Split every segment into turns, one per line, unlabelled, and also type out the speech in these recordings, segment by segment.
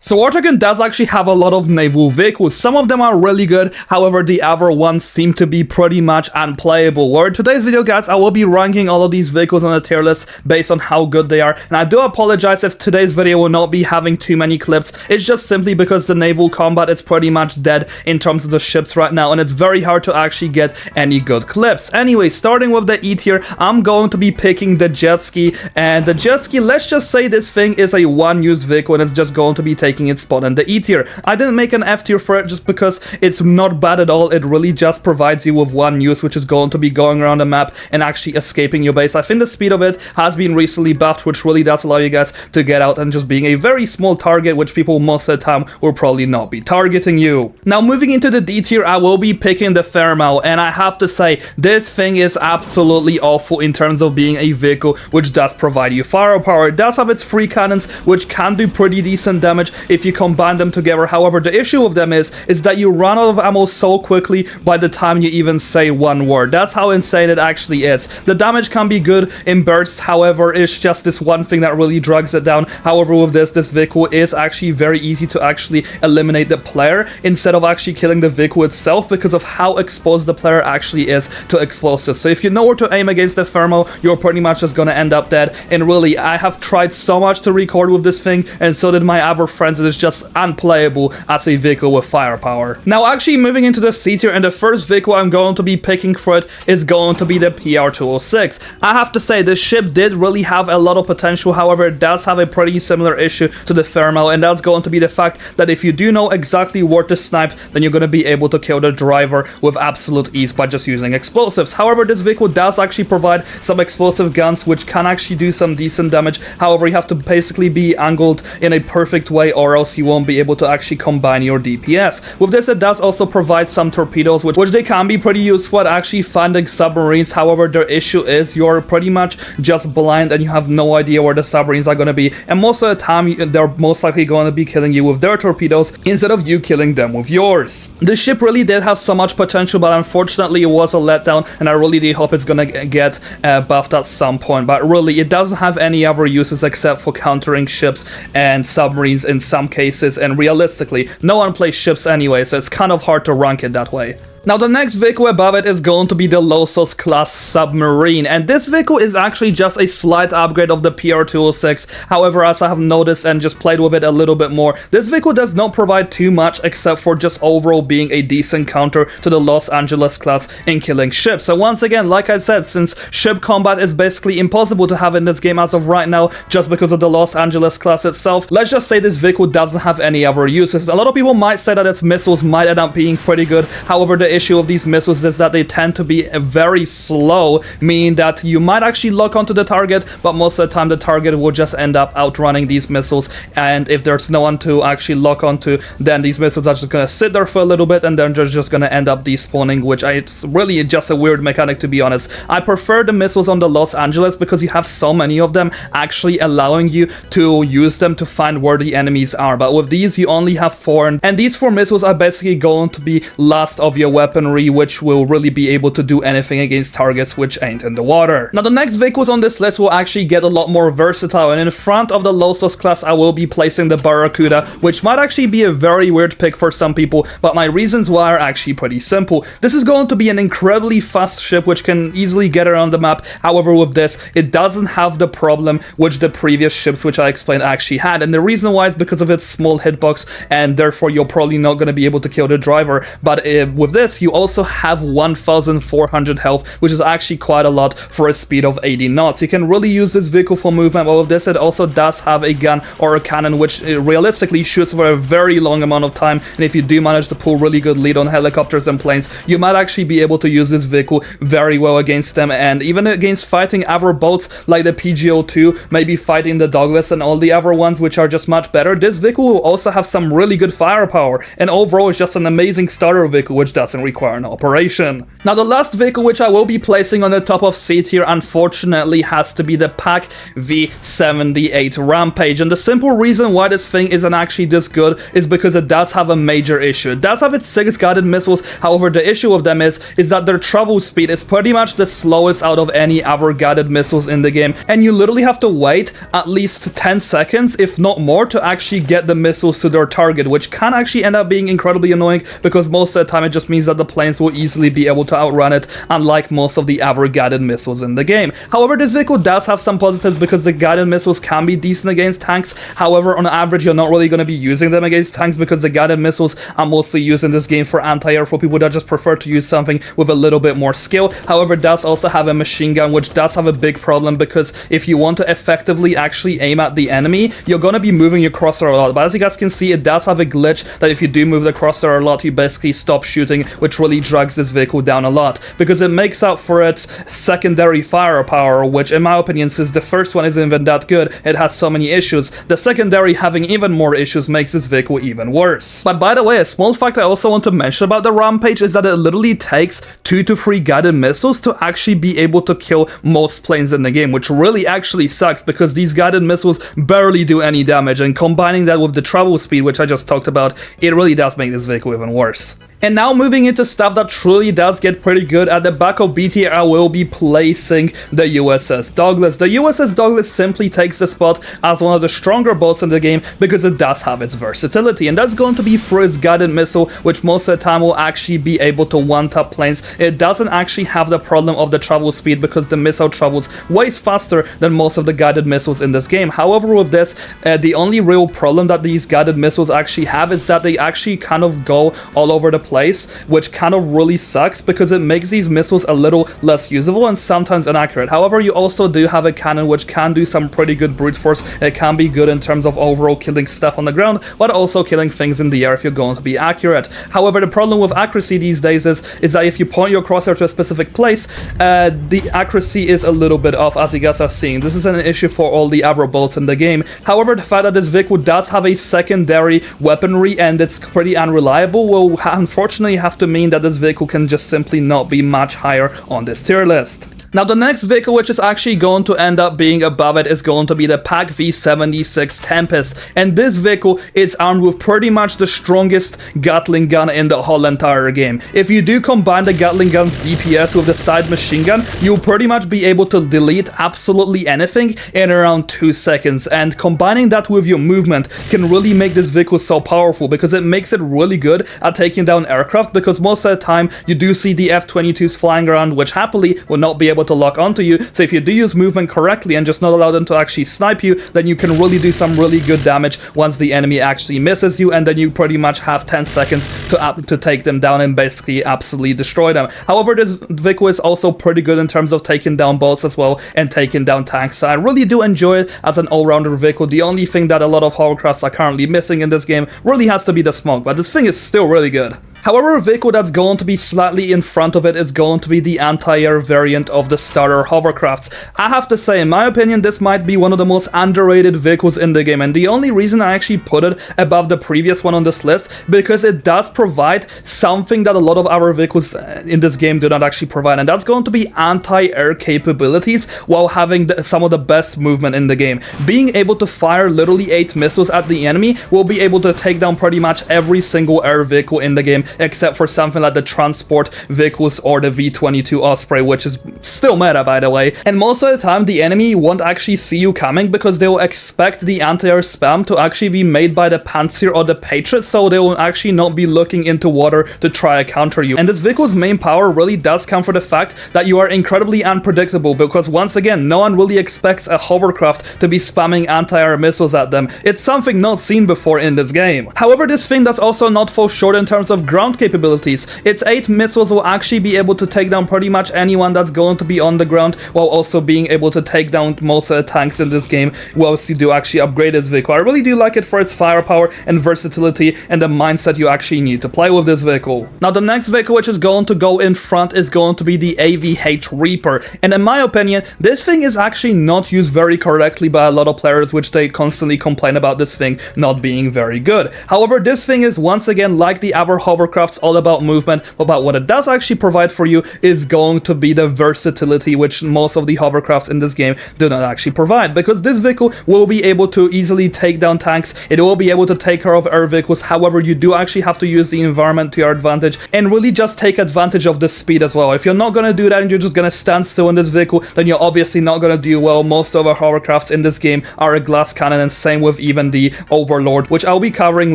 So our Tycoon does actually have a lot of naval vehicles. Some of them are really good, however the other ones seem to be pretty much unplayable. Where in today's video, guys, I will be ranking all of these vehicles on a tier list based on how good they are. And I do apologize if today's video will not be having too many clips. It's just simply because the naval combat is pretty much dead in terms of the ships right now, and it's very hard to actually get any good clips. Anyway, starting with the E tier, I'm going to be picking the jet ski. And the jet ski, let's just say this thing is a one-use vehicle and it's just going to be taking its spot in the E tier. I didn't make an F tier for it just because it's not bad at all. It really just provides you with one use, which is going to be going around the map and actually escaping your base. I think the speed of it has been recently buffed, which really does allow you guys to get out and just being a very small target, which people most of the time will probably not be targeting you. Now, moving into the D tier, I will be picking the thermal, and I have to say, this thing is absolutely awful in terms of being a vehicle which does provide you firepower. It does have its free cannons, which can do pretty decent damage if you combine them together. However, the issue with them is that you run out of ammo so quickly by the time you even say one word. That's how insane it actually is. The damage can be good in bursts, however, it's just this one thing that really drags it down. However, with this vehicle is actually very easy to actually eliminate the player instead of actually killing the vehicle itself because of how exposed the player actually is to explosives. So if you know where to aim against the thermal, you're pretty much just gonna end up dead. And really, I have tried so much to record with this thing, and so did my other friends. It is just unplayable as a vehicle with firepower. Now, actually moving into the C tier, and the first vehicle I'm going to be picking for it is going to be the PR-206. I have to say, this ship did really have a lot of potential. However, it does have a pretty similar issue to the thermal, and that's going to be the fact that if you do know exactly where to snipe, then you're going to be able to kill the driver with absolute ease by just using explosives. However, this vehicle does actually provide some explosive guns which can actually do some decent damage. However, you have to basically be angled in a perfect way or else you won't be able to actually combine your DPS. With this, it does also provide some torpedoes, which they can be pretty useful at actually finding submarines. However, the issue is you're pretty much just blind and you have no idea where the submarines are going to be, and most of the time they're most likely going to be killing you with their torpedoes instead of you killing them with yours. The ship really did have so much potential, but unfortunately it was a letdown, and I really do hope it's gonna get buffed at some point. But really, it doesn't have any other uses except for countering ships and submarines in some cases, and realistically, no one plays ships anyway, so it's kind of hard to rank it that way. Now, the next vehicle above it is going to be the losos-class submarine, and this vehicle is actually just a slight upgrade of the PR-206. However, as I have noticed and just played with it a little bit more, this vehicle does not provide too much except for just overall being a decent counter to the Los Angeles class in killing ships. So once again, like I said, since ship combat is basically impossible to have in this game as of right now just because of the Los Angeles class itself, let's just say this vehicle doesn't have any other uses. A lot of people might say that its missiles might end up being pretty good. However, the issue of these missiles is that they tend to be very slow, meaning that you might actually lock onto the target, but most of the time the target will just end up outrunning these missiles, and if there's no one to actually lock onto, then these missiles are just gonna sit there for a little bit and then they're just gonna end up despawning, which it's really just a weird mechanic, to be honest. I prefer the missiles on the Los Angeles because you have so many of them actually allowing you to use them to find where the enemies are, but with these you only have 4, and these 4 missiles are basically going to be last of your weaponry, which will really be able to do anything against targets which ain't in the water. Now, the next vehicles on this list will actually get a lot more versatile, and in front of the Losos class I will be placing the Barracuda, which might actually be a very weird pick for some people, but my reasons why are actually pretty simple. This is going to be an incredibly fast ship which can easily get around the map. However, with this, it doesn't have the problem which the previous ships which I explained actually had, and the reason why is because of its small hitbox, and therefore you're probably not going to be able to kill the driver. But with this, you also have 1,400 health, which is actually quite a lot for a speed of 80 knots. You can really use this vehicle for movement, but with this it also does have a gun or a cannon which realistically shoots for a very long amount of time, and if you do manage to pull really good lead on helicopters and planes, you might actually be able to use this vehicle very well against them, and even against fighting other boats like the PGO-2, maybe fighting the Douglas and all the other ones which are just much better. This vehicle will also have some really good firepower, and overall it's just an amazing starter vehicle which does doesn't require an operation. Now the last vehicle which I will be placing on the top of C tier unfortunately has to be the Pak V78 Rampage, and the simple reason why this thing isn't actually this good is because it does have a major issue. It does have its 6 guided missiles, however the issue of them is that their travel speed is pretty much the slowest out of any other guided missiles in the game, and you literally have to wait at least 10 seconds if not more to actually get the missiles to their target, which can actually end up being incredibly annoying because most of the time it just means that the planes will easily be able to outrun it, unlike most of the other guided missiles in the game. However, this vehicle does have some positives because the guided missiles can be decent against tanks. However, on average you're not really going to be using them against tanks because the guided missiles are mostly used in this game for anti-air, for people that just prefer to use something with a little bit more skill. However, it does also have a machine gun, which does have a big problem because if you want to effectively actually aim at the enemy, you're going to be moving your crosshair a lot. But as you guys can see, it does have a glitch that if you do move the crosshair a lot, you basically stop shooting, which really drags this vehicle down a lot because it makes up for its secondary firepower, which in my opinion, since the first one isn't even that good, it has so many issues. The secondary having even more issues makes this vehicle even worse. But by the way, a small fact I also want to mention about the Rampage is that it literally takes 2 to 3 guided missiles to actually be able to kill most planes in the game, which really actually sucks because these guided missiles barely do any damage, and combining that with the travel speed, which I just talked about, it really does make this vehicle even worse. And now moving into stuff that truly does get pretty good, at the back of B tier I will be placing the USS Douglas. The USS Douglas simply takes the spot as one of the stronger boats in the game because it does have its versatility, and that's going to be through its guided missile, which most of the time will actually be able to one-tap planes. It doesn't actually have the problem of the travel speed because the missile travels way faster than most of the guided missiles in this game. However, with this, the only real problem that these guided missiles actually have is that they actually kind of go all over the place, which kind of really sucks because it makes these missiles a little less usable and sometimes inaccurate. However, you also do have a cannon which can do some pretty good brute force. It can be good in terms of overall killing stuff on the ground, but also killing things in the air if you're going to be accurate. However, the problem with accuracy these days is that if you point your crosshair to a specific place, the accuracy is a little bit off, as you guys are seeing. This is an issue for all the other bolts in the game. However, the fact that this vehicle does have a secondary weaponry and it's pretty unreliable will unfortunately have to mean that this vehicle can just simply not be much higher on this tier list. Now the next vehicle which is actually going to end up being above it is going to be the Pak V76 Tempest, and this vehicle is armed with pretty much the strongest Gatling gun in the whole entire game. If you do combine the Gatling gun's DPS with the side machine gun, you'll pretty much be able to delete absolutely anything in around 2 seconds, and combining that with your movement can really make this vehicle so powerful because it makes it really good at taking down aircraft, because most of the time you do see the F-22s flying around which happily will not be able to lock onto you. So if you do use movement correctly and just not allow them to actually snipe you, then you can really do some really good damage once the enemy actually misses you, and then you pretty much have 10 seconds to take them down and basically absolutely destroy them. However, this vehicle is also pretty good in terms of taking down boats as well and taking down tanks, so I really do enjoy it as an all-rounder vehicle. The only thing that a lot of hovercrafts are currently missing in this game really has to be the smoke, but this thing is still really good. However, a vehicle that's going to be slightly in front of it is going to be the anti-air variant of the starter hovercrafts. I have to say, in my opinion, this might be one of the most underrated vehicles in the game, and the only reason I actually put it above the previous one on this list because it does provide something that a lot of other vehicles in this game do not actually provide, and that's going to be anti-air capabilities while having some of the best movement in the game. Being able to fire literally 8 missiles at the enemy will be able to take down pretty much every single air vehicle in the game, except for something like the transport vehicles or the V-22 Osprey, which is still meta, by the way. And most of the time, the enemy won't actually see you coming because they will expect the anti-air spam to actually be made by the Panzer or the Patriot, so they will actually not be looking into water to try to counter you. And this vehicle's main power really does come from the fact that you are incredibly unpredictable, because once again, no one really expects a hovercraft to be spamming anti-air missiles at them. It's something not seen before in this game. However, this thing does also not fall short in terms of ground capabilities. Its 8 missiles will actually be able to take down pretty much anyone that's going to be on the ground, while also being able to take down most of the tanks in this game whilst you do actually upgrade this vehicle. I really do like it for its firepower and versatility and the mindset you actually need to play with this vehicle. Now the next vehicle which is going to go in front is going to be the AVH Reaper, and in my opinion this thing is actually not used very correctly by a lot of players, which they constantly complain about this thing not being very good. However, this thing is once again like the other hovercraft hovercraft's all about movement, but what it does actually provide for you is going to be the versatility, which most of the hovercrafts in this game do not actually provide, because this vehicle will be able to easily take down tanks, it will be able to take care of air vehicles. However, you do actually have to use the environment to your advantage and really just take advantage of the speed as well. If you're not gonna do that and you're just gonna stand still in this vehicle, then you're obviously not gonna do well. Most of our hovercrafts in this game are a glass cannon, and same with even the Overlord, which I'll be covering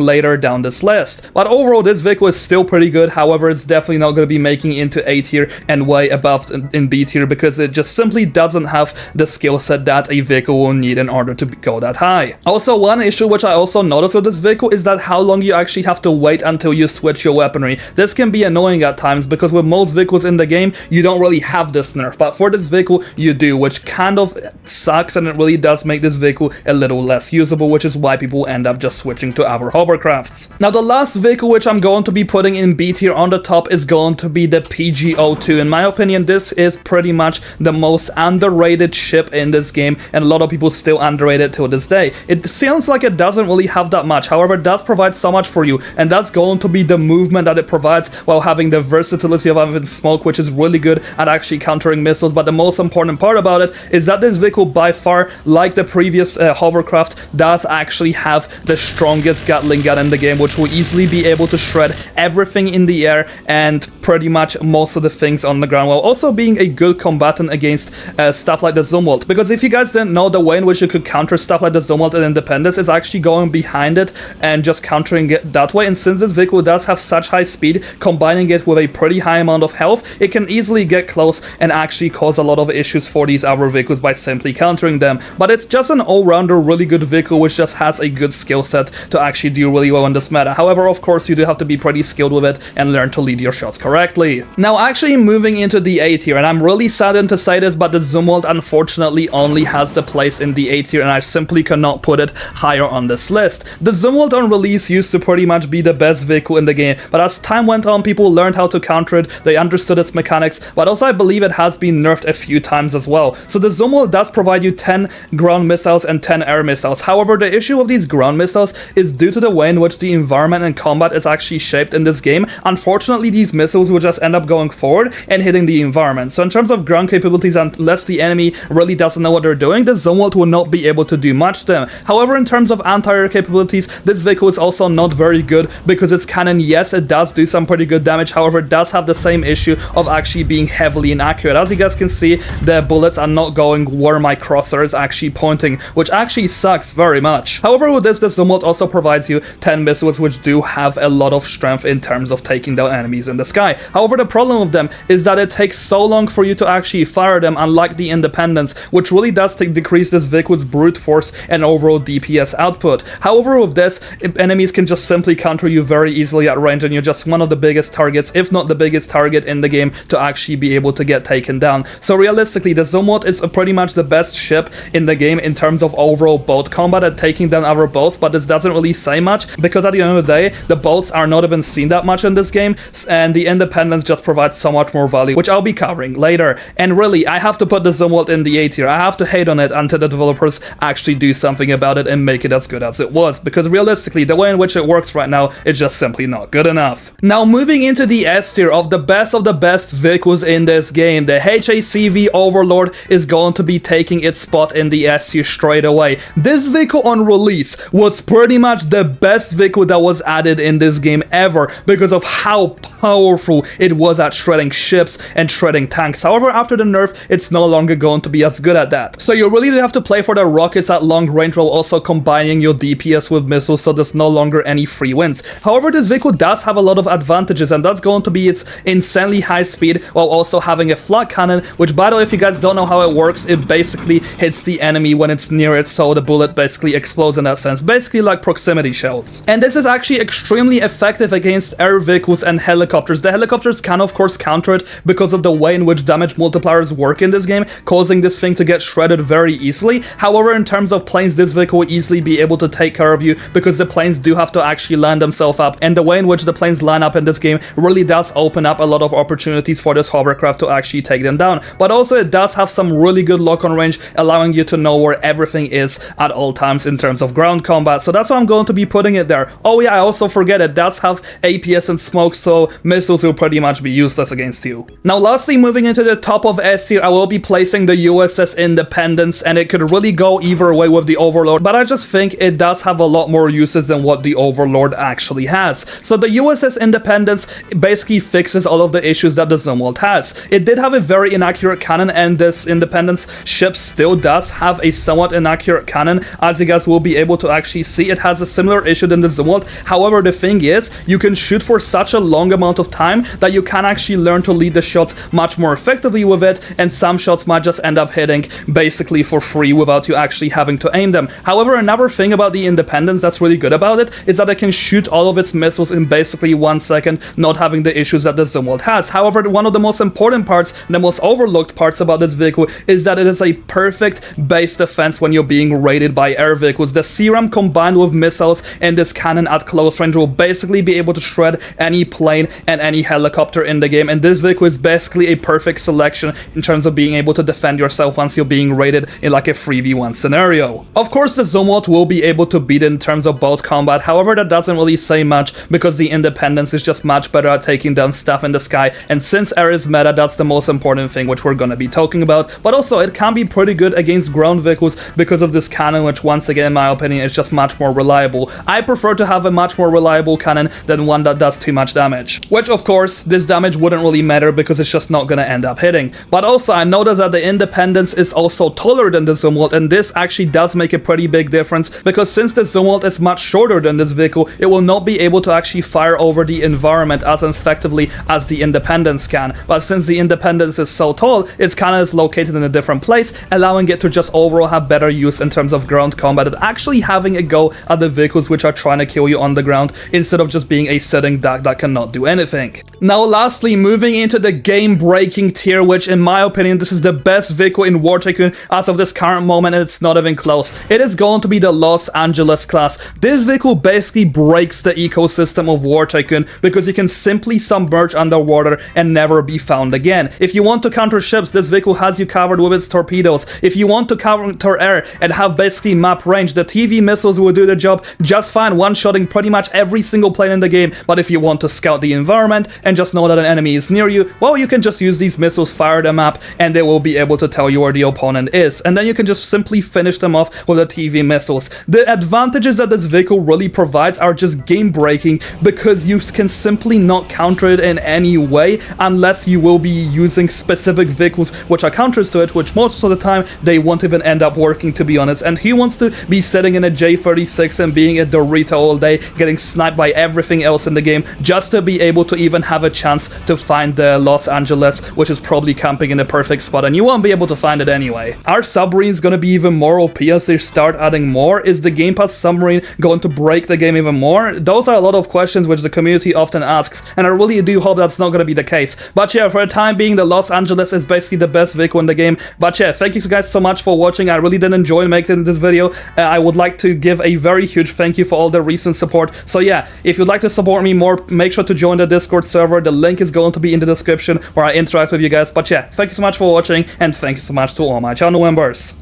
later down this list. But overall, this vehicle is still pretty good. However, it's definitely not gonna be making it into A tier and way above in B tier, because it just simply doesn't have the skill set that a vehicle will need in order to go that high. Also, one issue which I also noticed with this vehicle is that how long you actually have to wait until you switch your weaponry. This can be annoying at times, because with most vehicles in the game, you don't really have this nerf, but for this vehicle, you do, which kind of sucks, and it really does make this vehicle a little less usable, which is why people end up just switching to other hovercrafts. Now, the last vehicle which I'm going to be putting in B tier on the top is going to be the PG-02. In my opinion, this is pretty much the most underrated ship in this game, and a lot of people still underrate it till this day. It sounds like it doesn't really have that much, however, it does provide so much for you, and that's going to be the movement that it provides while having the versatility of having smoke, which is really good at actually countering missiles. But the most important part about it is that this vehicle, by far, like the previous hovercraft, does actually have the strongest Gatling gun in the game, which will easily be able to shred everything in the air and pretty much most of the things on the ground, while also being a good combatant against stuff like the Zumwalt. Because if you guys didn't know, the way in which you could counter stuff like the Zumwalt in Independence is actually going behind it and just countering it that way. And since this vehicle does have such high speed, combining it with a pretty high amount of health, it can easily get close and actually cause a lot of issues for these other vehicles by simply countering them. But it's just an all-rounder really good vehicle which just has a good skill set to actually do really well in this meta. However, of course, you do have to be pretty skilled with it and learn to lead your shots correctly. Now, actually moving into the A tier, and I'm really saddened to say this, but the Zumwalt unfortunately only has the place in the A tier, and I simply cannot put it higher on this list. The Zumwalt on release used to pretty much be the best vehicle in the game, but as time went on, people learned how to counter it, they understood its mechanics, but also I believe it has been nerfed a few times as well. So the Zumwalt does provide you 10 ground missiles and 10 air missiles. However, the issue of these ground missiles is due to the way in which the environment and combat is actually shaped in this game. Unfortunately, these missiles will just end up going forward and hitting the environment. So in terms of ground capabilities, unless the enemy really doesn't know what they're doing, the Zumwalt will not be able to do much to them. However, in terms of anti-air capabilities, this vehicle is also not very good, because its cannon, yes, it does do some pretty good damage, however, it does have the same issue of actually being heavily inaccurate. As you guys can see, the bullets are not going where my crosshair is actually pointing, which actually sucks very much. However, with this, the Zumwalt also provides you 10 missiles, which do have a lot of strength in terms of taking down enemies in the sky. However, the problem with them is that it takes so long for you to actually fire them, unlike the Independence, which really does decrease this vehicle's brute force and overall DPS output. However, with this, enemies can just simply counter you very easily at range, and you're just one of the biggest targets, if not the biggest target in the game, to actually be able to get taken down. So realistically, the Zumwalt is pretty much the best ship in the game in terms of overall boat combat at taking down other boats, but this doesn't really say much, because at the end of the day, the boats are not even seen that much in this game, and the Independence just provides so much more value, which I'll be covering later. And really, I have to put the Zumwalt in the A tier. I have to hate on it until the developers actually do something about it and make it as good as it was, because realistically, the way in which it works right now is just simply not good enough. Now, moving into the S tier of the best vehicles in this game, the HACV Overlord is going to be taking its spot in the S tier straight away. This vehicle on release was pretty much the best vehicle that was added in this game ever, because of how powerful it was at shredding ships and shredding tanks. However, after the nerf, it's no longer going to be as good at that. So you really do have to play for the rockets at long range, while also combining your DPS with missiles, so there's no longer any free wins. However, this vehicle does have a lot of advantages, and that's going to be its insanely high speed, while also having a flak cannon, which, by the way, if you guys don't know how it works, it basically hits the enemy when it's near it, so the bullet basically explodes in that sense, basically like proximity shells. And this is actually extremely effective against air vehicles and helicopters. The helicopters can, of course, counter it because of the way in which damage multipliers work in this game, causing this thing to get shredded very easily. However, in terms of planes, this vehicle will easily be able to take care of you, because the planes do have to actually land themselves up, and the way in which the planes line up in this game really does open up a lot of opportunities for this hovercraft to actually take them down. But also, it does have some really good lock-on range, allowing you to know where everything is at all times in terms of ground combat, so that's why I'm going to be putting it there. Oh yeah, I also forget, it does have APS and smoke, so missiles will pretty much be useless against you. Now lastly, moving into the top of S tier, I will be placing the USS Independence, and it could really go either way with the Overlord, but I just think it does have a lot more uses than what the Overlord actually has. So the USS Independence basically fixes all of the issues that the Zumwalt has. It did have a very inaccurate cannon, and this Independence ship still does have a somewhat inaccurate cannon. As you guys will be able to actually see, it has a similar issue than the Zumwalt. However, the thing is, you can shoot for such a long amount of time that you can actually learn to lead the shots much more effectively with it, and some shots might just end up hitting basically for free without you actually having to aim them. However, another thing about the Independence that's really good about it is that it can shoot all of its missiles in basically 1 second, not having the issues that the Zumwalt has. However, one of the most important parts, the most overlooked parts about this vehicle, is that it is a perfect base defense when you're being raided by air vehicles. The serum combined with missiles and this cannon at close range will basically be able to shred any plane and any helicopter in the game, and this vehicle is basically a perfect selection in terms of being able to defend yourself once you're being raided in like a 3v1 scenario. Of course, the Zumwalt will be able to beat it in terms of boat combat, however that doesn't really say much because the Independence is just much better at taking down stuff in the sky, and since air is meta, that's the most important thing which we're gonna be talking about. But also, it can be pretty good against ground vehicles because of this cannon, which once again, in my opinion, is just much more reliable. I prefer to have a much more reliable cannon than one that does too much damage, which of course, this damage wouldn't really matter because it's just not gonna end up hitting. But also, I noticed that the Independence is also taller than the Zumwalt, and this actually does make a pretty big difference because since the Zumwalt is much shorter than this vehicle, it will not be able to actually fire over the environment as effectively as the Independence can. But since the Independence is so tall, its cannon is located in a different place, allowing it to just overall have better use in terms of ground combat and actually having a go at the vehicles which are trying to kill you on the ground instead of just being a sitting duck that cannot do anything. Now lastly, moving into the game-breaking tier, which in my opinion, this is the best vehicle in War Tycoon as of this current moment, and it's not even close. It is going to be the Los Angeles class. This vehicle basically breaks the ecosystem of War Tycoon because you can simply submerge underwater and never be found again. If you want to counter ships, this vehicle has you covered with its torpedoes. If you want to counter air and have basically map range, the TV missiles will do the job just fine, one-shotting pretty much every single plane in the game. But if you want to scout the environment and just know that an enemy is near you, well, you can just use these missiles, fire the map, and they will be able to tell you where the opponent is. And then you can just simply finish them off with the TV missiles. The advantages that this vehicle really provides are just game-breaking because you can simply not counter it in any way unless you will be using specific vehicles which are counters to it, which most of the time they won't even end up working, to be honest. And who wants to be sitting in a J36 and being a Dorito all day, getting sniped by everything else in the game just to be able to even have a chance to find the Los Angeles, which is probably camping in the perfect spot, and you won't be able to find it anyway. Are submarines gonna be even more OP as they start adding more? Is the Game Pass submarine going to break the game even more? Those are a lot of questions which the community often asks, and I really do hope that's not gonna be the case. But yeah, for the time being, the Los Angeles is basically the best vehicle in the game. But yeah, thank you guys so much for watching. I really did enjoy making this video. I would like to give a very huge thank you for all the recent support. So yeah, if you'd like to support me more, make sure to join the Discord server. The link is going to be in the description where I interact with you guys. But yeah, thank you so much for watching, and thank you so much to all my channel members.